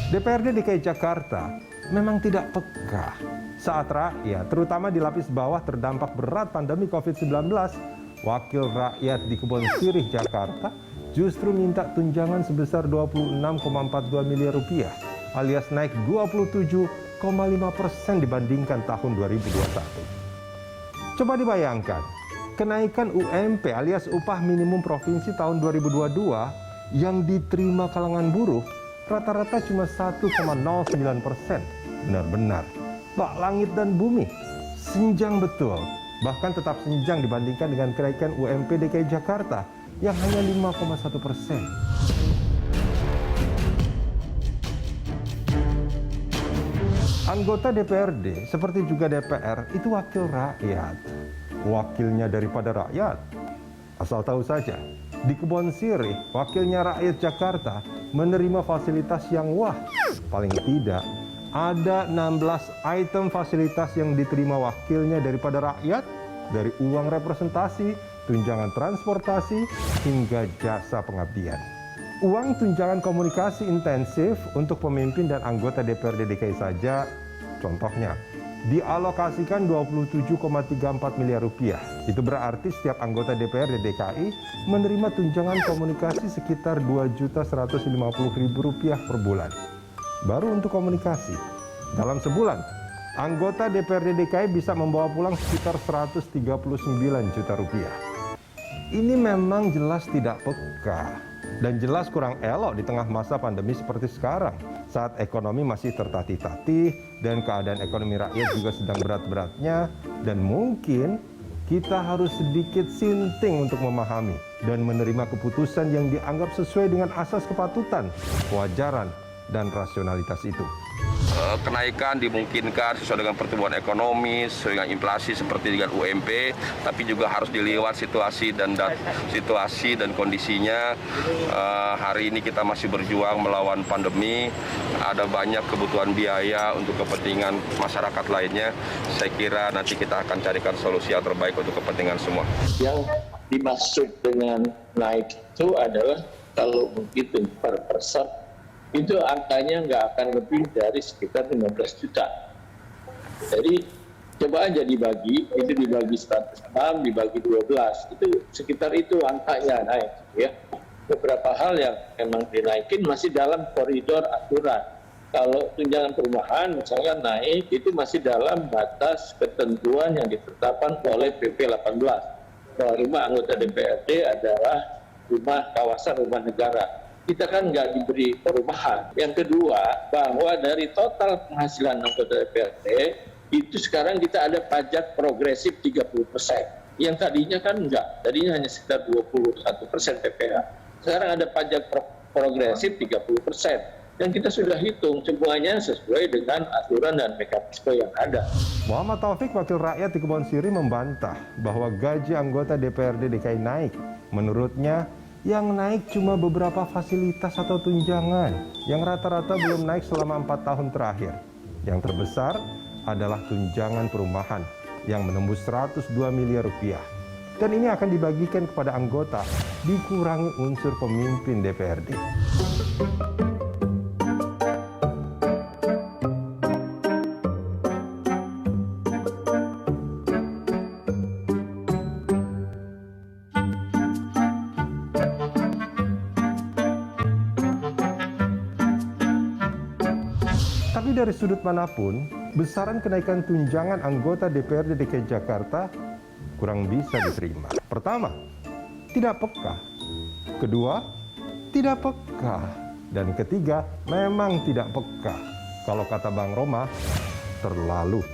DPRD DKI Jakarta memang tidak peka saat rakyat, terutama di lapis bawah terdampak berat pandemi COVID-19. Wakil rakyat di Kebon Sirih, Jakarta justru minta tunjangan sebesar 26,42 miliar rupiah alias naik 27,5% dibandingkan tahun 2021. Coba dibayangkan, kenaikan UMP alias upah minimum provinsi tahun 2022 yang diterima kalangan buruh rata-rata cuma 1,09%. Benar-benar bak langit dan bumi, senjang betul. Bahkan tetap senjang dibandingkan dengan kenaikan UMP DKI Jakarta yang hanya 5,1%. Anggota DPRD seperti juga DPR itu wakil rakyat. Wakilnya daripada rakyat. Asal tahu saja, di Kebon Sirih, wakilnya rakyat Jakarta menerima fasilitas yang wah. Paling tidak, ada 16 item fasilitas yang diterima wakilnya daripada rakyat, dari uang representasi, tunjangan transportasi, hingga jasa pengabdian. Uang tunjangan komunikasi intensif untuk pemimpin dan anggota DPRD DKI saja, contohnya, dialokasikan 27,34 miliar rupiah. Itu berarti setiap anggota DPRD DKI menerima tunjangan komunikasi sekitar 2.150.000 rupiah per bulan. Baru untuk komunikasi. Dalam sebulan, anggota DPRD DKI bisa membawa pulang sekitar 139 juta rupiah. Ini memang jelas tidak peka dan jelas kurang elok di tengah masa pandemi seperti sekarang, saat ekonomi masih tertatih-tatih dan keadaan ekonomi rakyat juga sedang berat-beratnya, dan mungkin kita harus sedikit sinting untuk memahami dan menerima keputusan yang dianggap sesuai dengan asas kepatutan, kewajaran, dan rasionalitas itu. Kenaikan dimungkinkan sesuai dengan pertumbuhan ekonomi, sesuai dengan inflasi seperti dengan UMP, tapi juga harus dilihat situasi dan kondisinya. Hari ini kita masih berjuang melawan pandemi, ada banyak kebutuhan biaya untuk kepentingan masyarakat lainnya. Saya kira nanti kita akan carikan solusi yang terbaik untuk kepentingan semua. Yang dimaksud dengan naik itu adalah kalau begitu per person, itu angkanya nggak akan lebih dari sekitar 15 juta. Jadi coba aja dibagi, itu dibagi 106, dibagi 12, itu sekitar itu angkanya naik. Ya. Beberapa hal yang memang dinaikin masih dalam koridor aturan. Kalau tunjangan perumahan misalnya naik, itu masih dalam batas ketentuan yang ditetapkan oleh PP 18. Bahwa rumah anggota DPRD adalah rumah kawasan rumah negara. Kita kan nggak diberi perumahan. Yang kedua, bahwa dari total penghasilan anggota DPRD, itu sekarang kita ada pajak progresif 30%. Yang tadinya kan enggak, tadinya hanya sekitar 21% PPh. Sekarang ada pajak progresif 30%. Dan kita sudah hitung semuanya sesuai dengan aturan dan mekanisme yang ada. Muhammad Taufik, wakil rakyat di Kebon Sirih, membantah bahwa gaji anggota DPRD DKI naik. Menurutnya, yang naik cuma beberapa fasilitas atau tunjangan yang rata-rata belum naik selama 4 tahun terakhir. Yang terbesar adalah tunjangan perumahan yang menembus 102 miliar rupiah. Dan ini akan dibagikan kepada anggota, dikurangi unsur pemimpin DPRD. Tapi dari sudut manapun, besaran kenaikan tunjangan anggota DPRD DKI Jakarta kurang bisa diterima. Pertama, tidak peka. Kedua, tidak peka. Dan ketiga, memang tidak peka. Kalau kata Bang Roma, terlalu.